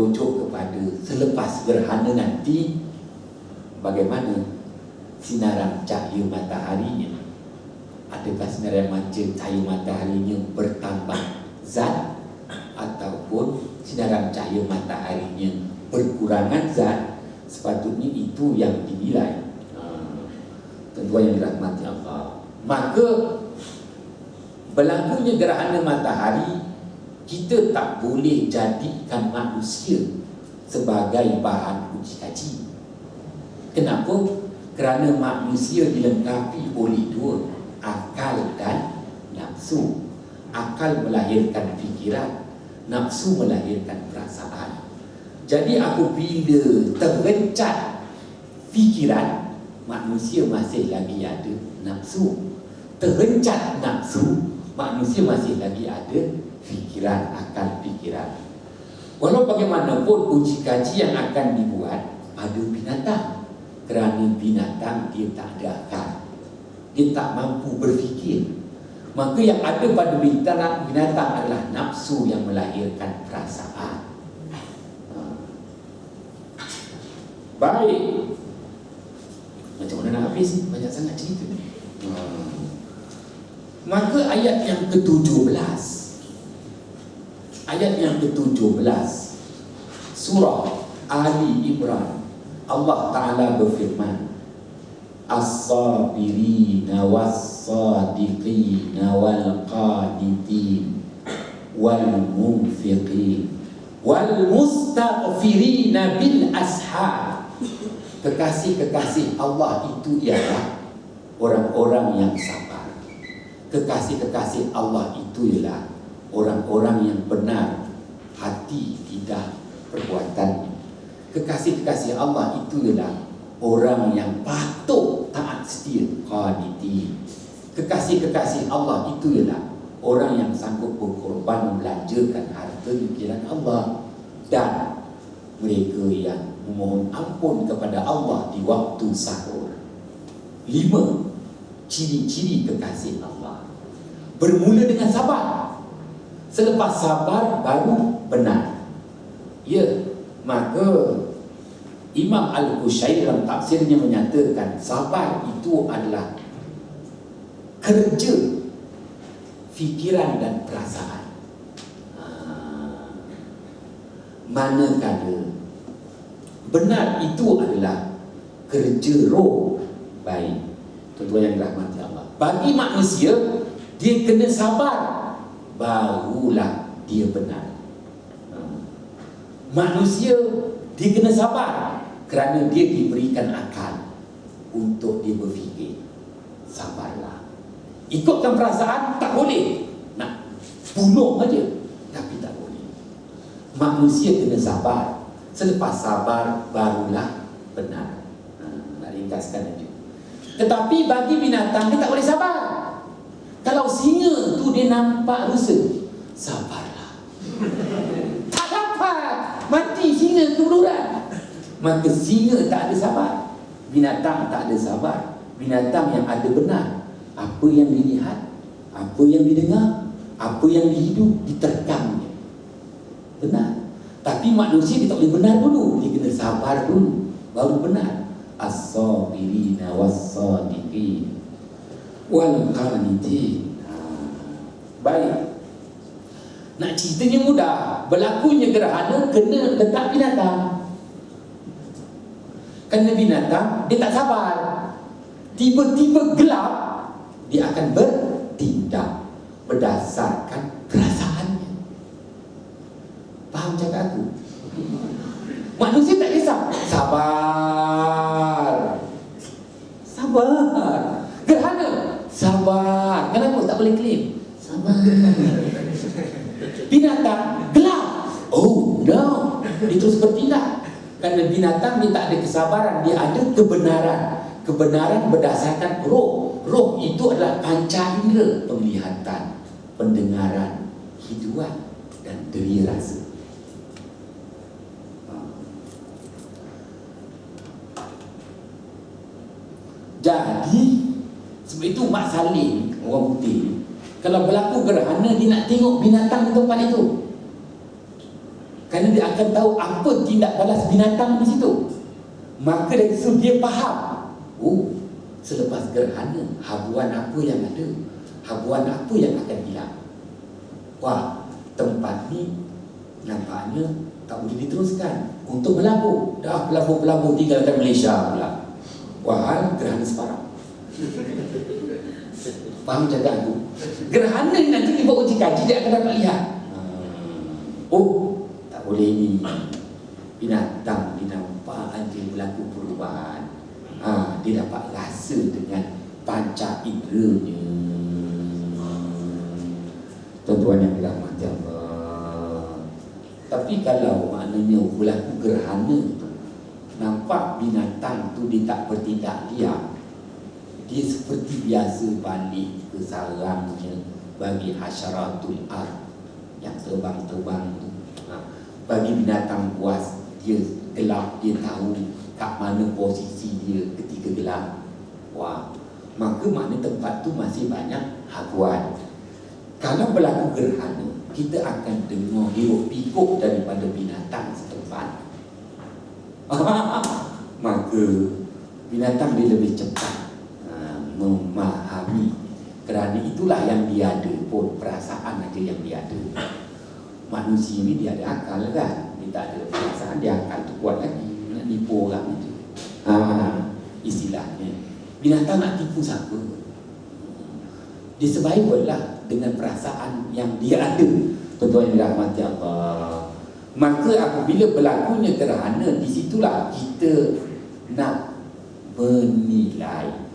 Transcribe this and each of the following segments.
merujuk kepada selepas gerhana nanti bagaimana sinaran cahaya mataharinya. Adakah sinaran cahaya mataharinya bertambah zat ataupun sinaran cahaya mataharinya berkurangan zat? Sepatutnya itu yang dinilai. Tentu yang dirahmati Allah. Maka berlakunya gerhana matahari, kita tak boleh jadikan manusia sebagai bahan uji kaji. Kenapa? Kerana manusia dilengkapi oleh dua, akal dan nafsu. Akal melahirkan fikiran, nafsu melahirkan perasaan. Jadi apabila tergencat fikiran, manusia masih lagi ada nafsu. Tergencat nafsu, manusia masih lagi ada fikiran, akal fikiran. Walau bagaimanapun uji kaji yang akan dibuat pada binatang, kerana binatang dia tak ada akal, dia tak mampu berfikir. Maka yang ada pada binatang adalah nafsu yang melahirkan perasaan. Baik, macam mana nak habis? Banyak sangat cerita. Maka ayat yang ke-17, ayat yang ke-17 surah Ali Imran, Allah Ta'ala berfirman, as-sabirina was-sadiqina wal-qanitin wal-munfiqin wal-mustaghfirina bil-ashar. Kekasih-kekasih Allah itu ialah orang-orang yang sabar. Kekasih-kekasih Allah itu ialah orang-orang yang benar hati, lidah, perbuatannya. Kekasih-kekasih Allah itu ialah orang yang patuh, taat setia, qanitin. Kekasih-kekasih Allah itu ialah orang yang sanggup berkorban membelanjakan harta di jalan Allah, dan mereka yang memohon ampun kepada Allah di waktu sahur. 5 ciri-ciri kekasih Allah. Bermula dengan sabar. Selepas sabar baru benar. Ya, maka Imam Al-Qushairi dalam tafsirnya menyatakan sabar itu adalah kerja fikiran dan perasaan. Manakala benar itu adalah kerja roh. Baik, tuan-tuan yang dirahmati Allah, bagi manusia dia kena sabar, barulah dia benar. Manusia dia kena sabar kerana dia diberikan akal untuk dia berfikir. Sabarlah. Ikutkan perasaan tak boleh, nak bunuh saja, tapi tak boleh. Manusia kena sabar. Selepas sabar barulah benar. Nak ringkaskan saja. Tetapi bagi binatang dia tak boleh sabar. Kalau singa tu dia nampak rusa, sabarlah. Tak dapat, mati singa kebeluran. Maka singa tak ada sabar, binatang tak ada sabar. Binatang yang ada benar, apa yang dilihat, apa yang didengar, apa yang dihidup, diterkamnya benar. Tapi manusia dia tak boleh benar dulu, dia kena sabar dulu baru benar. As-sabirina was-sadiqin wal-qanitin. Baik, nak ceritanya mudah. Berlakunya gerhana kena letak binatang. Kerana binatang dia tak sabar, tiba-tiba gelap, dia akan bertindak berdasarkan perasaannya. Faham cakap aku? Manusia tak kisah. Sabar, sabar. Gerhana, sabar. Kenapa tak boleh klaim? Sabar. Binatang, gelap, oh no, dia terus bertindak. Kerana binatang dia tak ada kesabaran, dia ada kebenaran. Kebenaran berdasarkan roh. Roh itu adalah panca indera, penglihatan, pendengaran, hiduan dan deri rasa. Jadi sebab itu Mak Salim, orang putih, kalau berlaku gerhana dia nak tengok binatang di tempat itu. kerana dia akan tahu apa tindak balas binatang di situ. Maka dari situ dia faham, oh, selepas gerhana habuan apa yang ada, habuan apa yang akan hilang. Wah, tempat ni nampaknya tak boleh diteruskan untuk melabur. Dah pelabur-pelabur tinggalkan Malaysia pula. Wah, gerhana separah. Faham cakap aku? Gerhana ni nanti dibawa uji kaji, dia akan dapat lihat. Oh, tak boleh ni. Binatang dinampak aja berlaku perubahan. Dia dapat rasa dengan panca inderanya. Tuan-tuan yang dirahmati Allah. Tapi kalau maknanya berlaku gerhana tu, nampak binatang tu dia tak bertindak liar, dia seperti biasa balik ke sarangnya bagi hasyaratul ard yang terbang-terbang tu. Bagi binatang buas, dia gelap, dia tahu kat mana posisi dia ketika gelap. Wah, maka makna tempat tu masih banyak habuan. Kalau berlaku gerhana, kita akan dengar hiruk pikuk daripada binatang setempat. Maka binatang dia lebih cepat memahami. Kerana itulah yang dia ada pun, perasaan aja yang dia ada. Manusia ni dia ada akal kan, dia tak ada perasaan, dia akal tu kuat lagi, nak nipu orang je. Istilahnya binatang nak tipu siapa? Dia survival lah dengan perasaan yang dia ada. Tuan-tuan yang dirahmati Allah, maka apabila berlakunya gerhana, di situlah kita nak menilai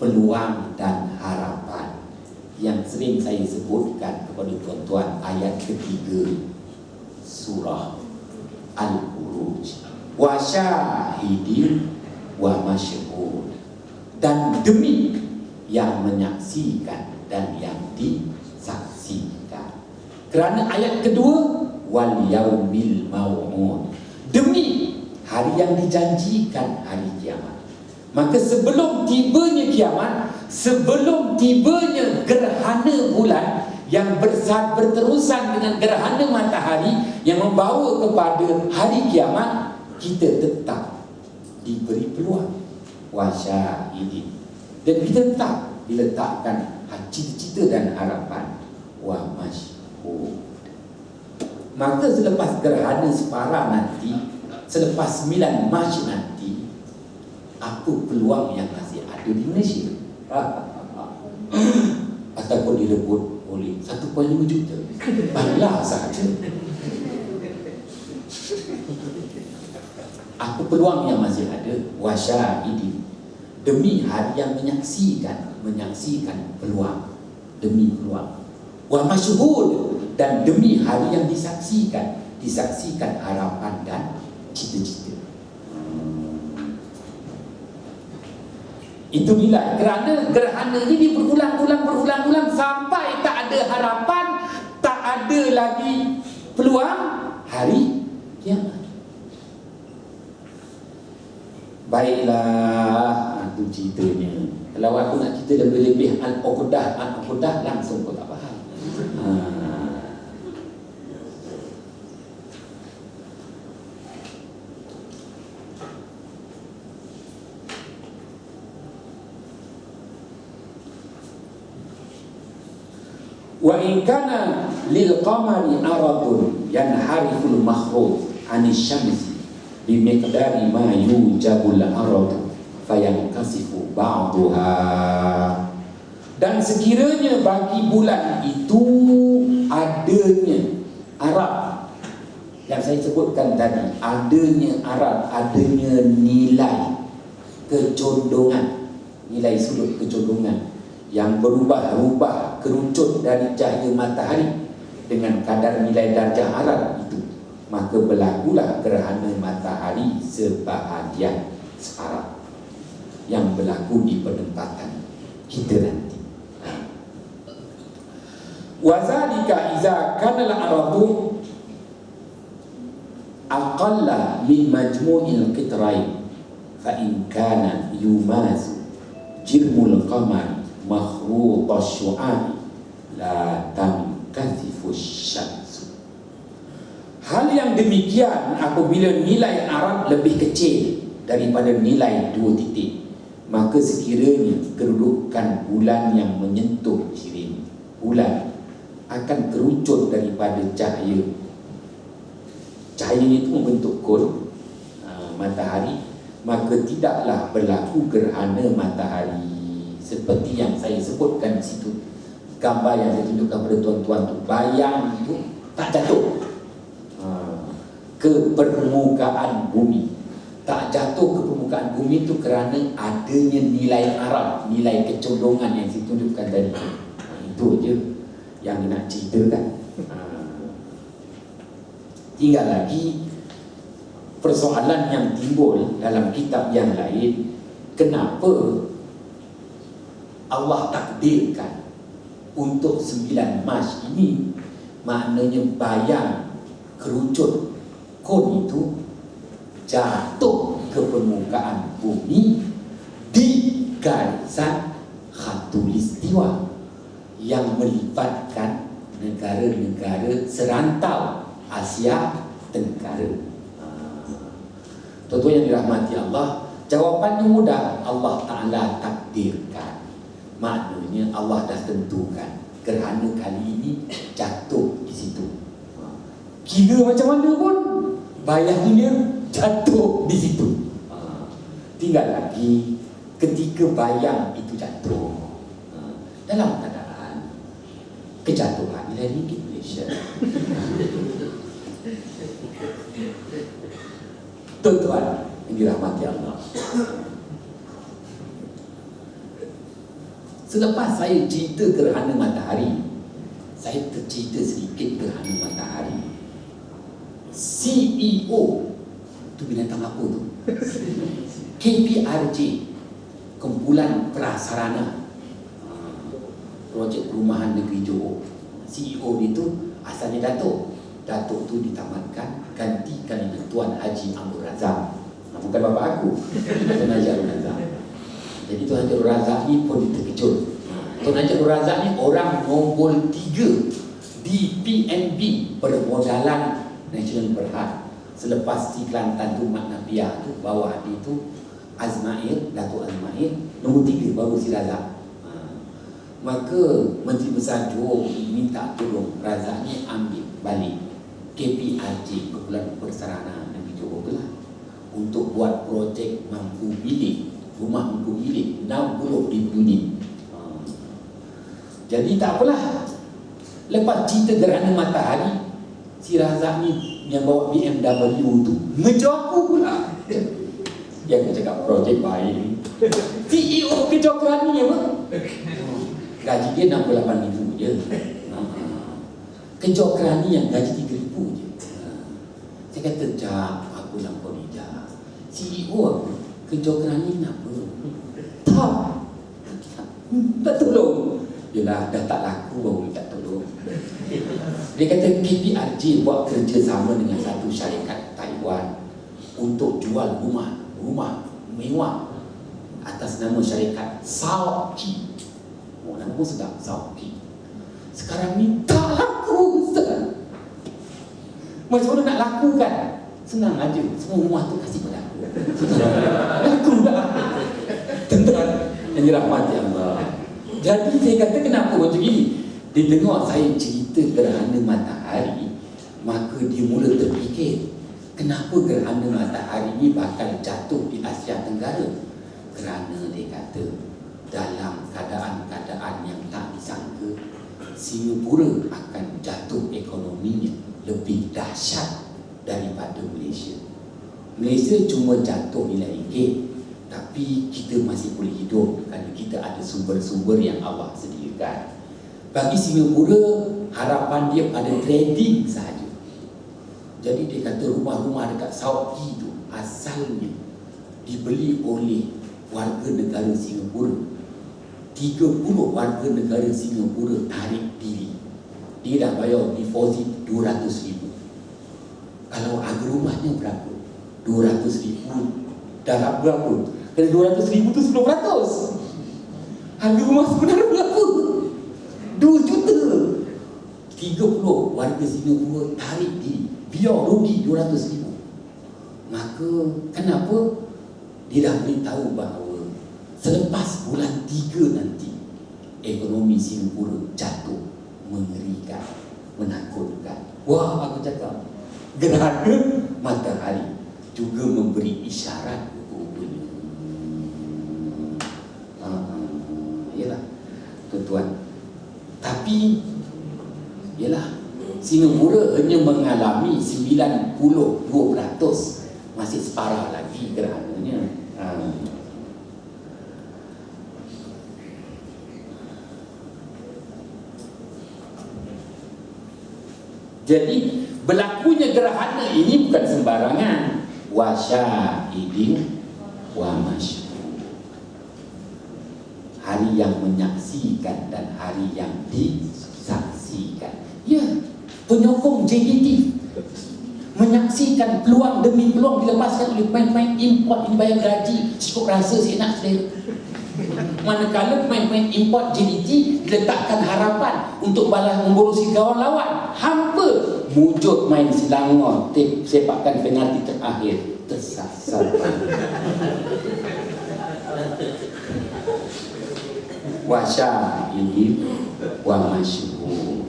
peluang dan harapan yang sering saya sebutkan kepada tuan-tuan. Ayat ketiga surah Al-Buruj, wa syahidin wa masyhud, dan demi yang menyaksikan dan yang disaksikan. Kerana ayat kedua, wal yaumil mau'ud, demi hari yang dijanjikan, hari kiamat. Maka sebelum tibanya kiamat, sebelum tibanya gerhana bulan yang berterusan dengan gerhana matahari yang membawa kepada hari kiamat, kita tetap diberi peluang wasyahidin, dan kita tetap diletakkan cita-cita dan harapan wa masyhud. Maka selepas gerhana separah nanti, selepas 9 Mac nanti, apa peluang yang masih ada di Malaysia? Ataupun direbut oleh 1.5 juta bangla sahaja. Apa peluang yang masih ada? Wasyahidin, demi hari yang menyaksikan peluang, demi peluang. Wa masyhud, dan demi hari yang disaksikan harapan dan cita-cita. Itu nilai. Kerana gerhana ini berulang-ulang sampai tak ada harapan, tak ada lagi peluang hari kiamat. Baiklah, itu ceritanya. Kalau aku nak cerita lebih-lebih al-uqdah langsung kau tak faham. Wa in kana lil qamari aradun yanhariful makhrud anis syamsi bi miqdari ma yujabul arad fayankasifu ba'daha. Dan sekiranya bagi bulan itu adanya arad yang saya sebutkan tadi, adanya arad, adanya nilai kecondongan, nilai sudut kecondongan yang berubah-ubah kerucut dari cahaya matahari dengan kadar nilai darjah arad itu, maka berlakulah gerhana matahari sebahagian searad yang berlaku di penempatan kita nanti. Wazalika iza kana al-aradu aqalla min majmu'il qitrain fa in kana yumazu jirmul qamar makhruṭash syu'a'i la tankathifu syamsu. Hal yang demikian apabila nilai Arab lebih kecil daripada nilai 2 titik, maka sekiranya kedudukan bulan yang menyentuh sirene bulan akan kerucut daripada cahaya. Cahayanya itu membentuk kol matahari, maka tidaklah berlaku gerhana matahari seperti yang saya sebutkan di situ. Gambar yang saya tunjukkan kepada tuan-tuan tu, bayang itu tak jatuh ke permukaan bumi. Tak jatuh ke permukaan bumi itu kerana adanya nilai Arab, nilai kecondongan yang saya tunjukkan tadi. Itu je yang nak ceritakan. Tinggal lagi persoalan yang timbul dalam kitab yang lain, kenapa Allah takdirkan untuk 9 Mac ini, maknanya bayang kerucut kon itu jatuh ke permukaan bumi di garisan khatulistiwa yang melibatkan negara-negara serantau Asia Tenggara. Tuan-tuan yang dirahmati Allah, jawapannya mudah. Allah Ta'ala takdirkan, maknanya Allah dah tentukan gerhana kali ini jatuh di situ. Kira macam mana pun bayangnya jatuh di situ. Tinggal lagi ketika bayang itu jatuh dalam keadaan kejatuhan nilai ringgit Malaysia. Tuan-tuan yang dirahmati Allah, selepas saya cerita gerhana matahari, saya tercerita sedikit gerhana matahari. CEO tu binatang apa tu? KPRJ, Kumpulan Prasarana Projek Perumahan Negeri Johor. CEO dia tu asalnya Datuk. Datuk tu ditamatkan, gantikan dengan Tuan Haji Amrul Razak. Bukan bapa aku, Tuan Haji Amrul Razak. Jadi Tuan Haji Amrul Razak ni pun terkejut. Tuan Haji Amrul Razak ni orang nombor 3 di PNB, Permodalan Nasional Berhad. Selepas si Kelantan tu, Mak Nabiah tu, bawah dia tu Azmail, Datuk Azmail, nombor 3 baru si Razak. Maka Menteri Besar Johor minta tolong Razak ni ambil balik KPRJ, Kumpulan Prasarana Negeri Johor tu lah, untuk buat projek mampu bilik, rumah mampu bilik 60,000 unit. Jadi tak apalah, lepas cerita gerhana matahari, si Razak ni yang bawa BMW tu ngejar aku pula. Dia akan cakap projek baik. CEO kejar kerani apa? Gaji dia 68,000 je. Kejar kerani yang gaji 3,000 je. Saya kata, "Jak, aku lampau ni, Jak. CEO aku kejar kerani kenapa?" Tak tolong. Yelah, dah tak laku baru minta tolong. Dia kata KPRJ buat kerjasama dengan satu syarikat Taiwan untuk jual rumah mewah atas nama syarikat Sauki. Oh, nama pun sedap, Sauki. Sekarang ni tak laku, Ustaz. Macam mana nak lakukan? Senang aja, semua rumah tu kasih pada aku. Laku dah. Tuan-tuan yang dirahmati Allah. Jadi saya kata kenapa macam ni? Dia dengar saya cerita gerhana matahari, maka dia mula terfikir, kenapa gerhana matahari ni bakal jatuh di Asia Tenggara? Kerana dia kata dalam keadaan-keadaan yang tak disangka, Singapura akan jatuh ekonominya lebih dahsyat daripada Malaysia. Malaysia cuma jatuh nilai ringgit, tapi kita masih boleh hidup kerana kita ada sumber-sumber yang Allah sediakan. Bagi Singapura, harapan dia pada trading sahaja. Jadi dia kata rumah-rumah dekat Saudi tu asalnya dibeli oleh warga negara Singapura. 30 warga negara Singapura tarik diri. Dia dah bayar deposit 200,000. Kalau harga rumahnya berapa? 200,000 darab berapa? Kalau 200,000 tu 10%. Harga rumah sebenarnya berapa? 2 juta. 30 warga Singapura tarik diri biar rugi 200,000. Maka kenapa dia dah beritahu bahawa selepas bulan 3 nanti ekonomi Singapura jatuh, mengerikan, menakutkan. Wah, aku cakap gerhana matahari juga memberi isyarat rupanya. Yalah tuan-tuan. Tapi yalah, Singapura hanya mengalami 92%, masih separah lagi gerhananya. Jadi berlakunya gerhana ini bukan sembarangan. Wasyahidin wa masyhud. Hari yang menyaksikan dan hari yang disaksikan. Ya, penyokong JDT menyaksikan peluang demi peluang dilepaskan oleh pemain-pemain import yang bayar gaji cukup rasa senak selera. Manakala pemain-pemain import JDT diletakkan harapan untuk balas memborosi kawan lawan, hampa mujur main Selangor sepakan penalti terakhir tersasar. Wasyahidin wa masyhud.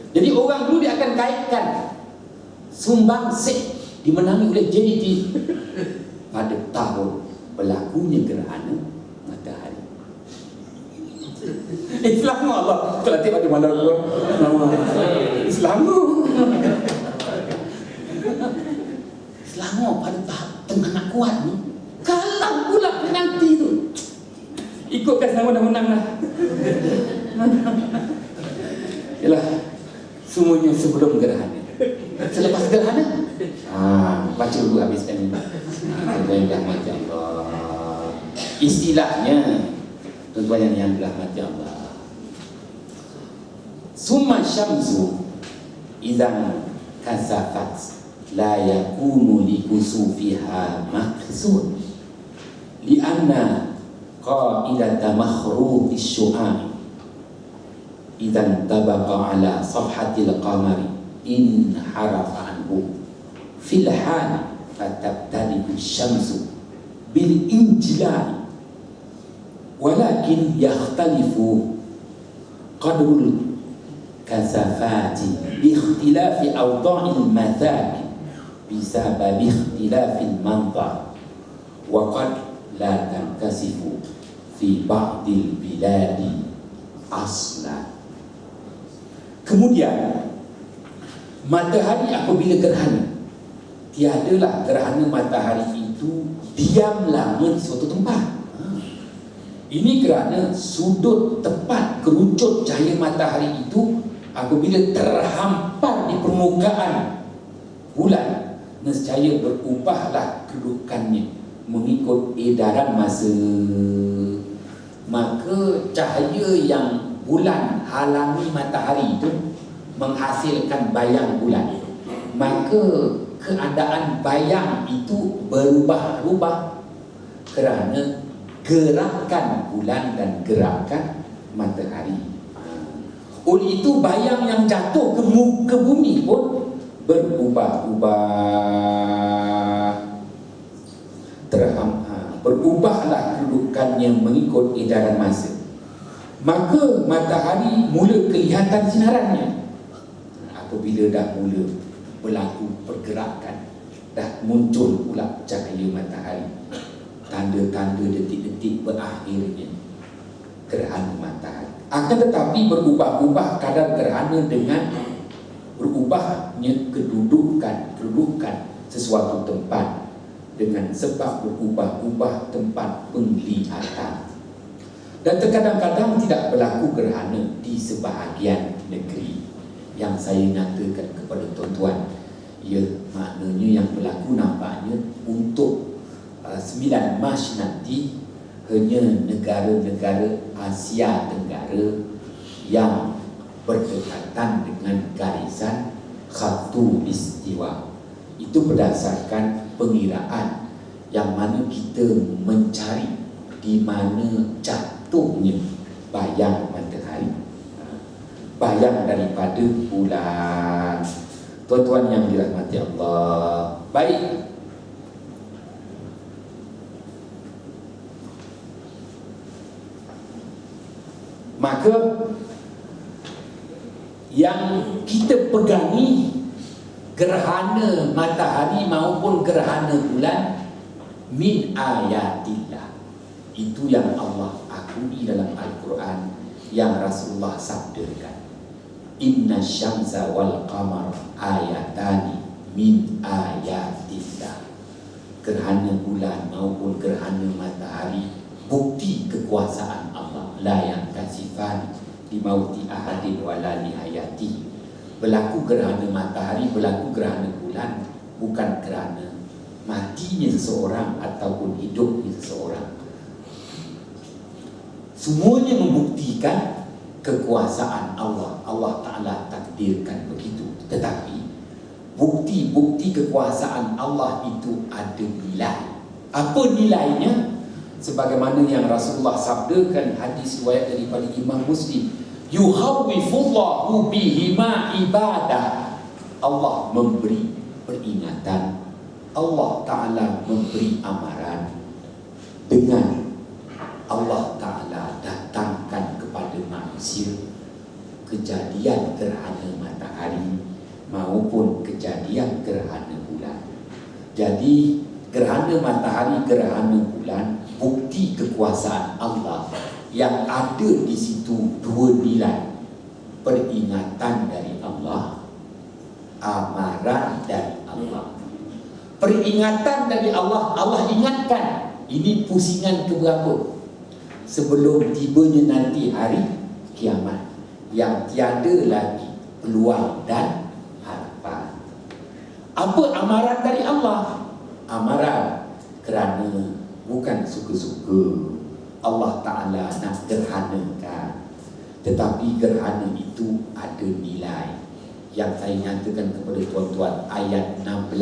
Jadi orang dulu dia akan kaitkan sumbangsih dimenangi oleh JDT pada tahun berlakunya gerhana matahari. Selangor Allah terlatih pada malam Selangor pada tahap tengah nak kuat ni kalah pula penalti tu. Ikutkan Selangor dah menang lah. Yalah, semuanya sebelum gerhana. Selepas gerhana, baca dulu habiskan ini. Rahmat Allah. Istilahnya, tuan-tuan yang dirahmati Allah. Summa syamsu idzan kasafat la yakunu li kusufiha maqsud li'anna qa'idata makhruq asy-syu'a'i idzan tabaqa ala safhatil qamari in harafa anhu fil hal fatabtadi'u syamsu bil injilal walakin yakhtalifu qadrul kasafati bi ikhtilafi awda'il mathaki bisabab ikhtilafil mantar wa qad la tankasifu fi ba'dil biladi aslan. Kemudian matahari apabila gerhana, tiadalah gerhana matahari itu diam lama di suatu tempat. Ini kerana sudut tepat kerucut cahaya matahari itu apabila terhampar di permukaan bulan, nescaya berubahlah kedudukannya mengikut edaran masa. Maka cahaya yang bulan halangi matahari itu menghasilkan bayang bulan. Maka keadaan bayang itu berubah-ubah kerana gerakan bulan dan gerakan matahari. Oleh itu bayang yang jatuh ke bumi pun berubah-ubah. Berubahlah kedudukannya mengikut edaran masa. Maka matahari mula kelihatan sinarannya apabila dah mula berlaku pergerakan, dah muncul pula cahaya matahari, tanda-tanda detik-detik berakhirnya gerhana matahari. Akan tetapi berubah-ubah kadar gerhana dengan berubahnya kedudukan sesuatu tempat dengan sebab berubah-ubah tempat penglihatan. Dan terkadang-kadang tidak berlaku gerhana di sebahagian negeri. Yang saya nyatakan kepada tuan-tuan, ya, maknanya yang berlaku nampaknya untuk 9 Mac nanti hanya negara-negara Asia Tenggara yang berdekatan dengan garisan khatulistiwa. Itu berdasarkan pengiraan yang mana kita mencari di mana jatuhnya bayang matahari, bayang daripada bulan. Tuan-tuan yang dirahmati Allah, baik. Maka yang kita pegangi gerhana matahari maupun gerhana bulan min ayatillah, itu yang Allah akui dalam Al-Quran, yang Rasulullah sabdakan. Inna syamsa wal qamar ayatani min ayatillah. Gerhana bulan maupun gerhana matahari bukti kekuasaan Allah. La yang kasifan di mauti ahadin wala nihayati. Berlaku gerhana matahari, berlaku gerhana bulan bukan kerana matinya seseorang ataupun hidupnya seseorang. Semuanya membuktikan kekuasaan Allah. Allah Ta'ala takdirkan begitu. Tetapi bukti-bukti kekuasaan Allah itu ada nilai. Apa nilainya? Sebagaimana yang Rasulullah sabdakan, hadis riwayat daripada Imam Muslim, yuhawwifullahu bihima ibadah. Allah memberi peringatan, Allah Ta'ala memberi amaran dengan Allah Ta'ala datangkan kepada manusia kejadian gerhana matahari maupun kejadian gerhana bulan. Jadi gerhana matahari, gerhana bulan bukti kekuasaan Allah, yang ada di situ dua nilai: peringatan dari Allah, amaran dari Allah. Peringatan dari Allah, Allah ingatkan, ini pusingan keberapa? Sebelum tibanya nanti hari kiamat, yang tiada lagi peluang dan harapan. Apa amaran dari Allah? Amaran kerana bukan suka-suka Allah Ta'ala nak gerhanakan, tetapi gerhana itu ada nilai. Yang saya nyatakan kepada tuan-tuan, ayat 16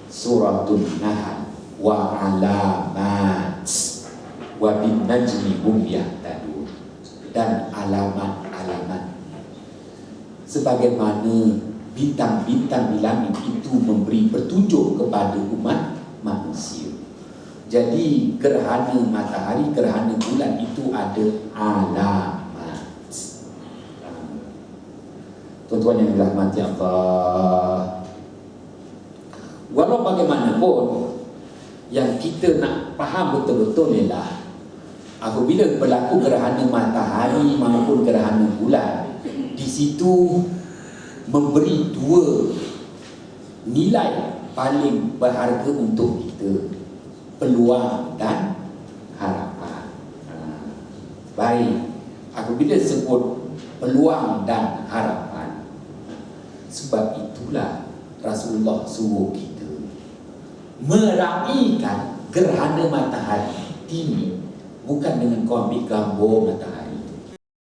Suratul Nahl, wa alamat wa bin najmi hum yahtadun, dan alamat-alamat sebagaimana bintang-bintang di langit itu memberi petunjuk kepada umat manusia. Jadi gerhana matahari, gerhana bulan itu ada alamat. Tuan-tuan yang dirahmati Allah, walau bagaimanapun, yang kita nak faham betul-betul ialah apabila berlaku gerhana matahari maupun gerhana bulan, di situ memberi dua nilai paling berharga untuk kita: peluang dan harapan. Baik, apabila sebut peluang dan harapan, sebab itulah Rasulullah suruh kita meraihkan gerhana matahari ini bukan dengan kau ambil gambar matahari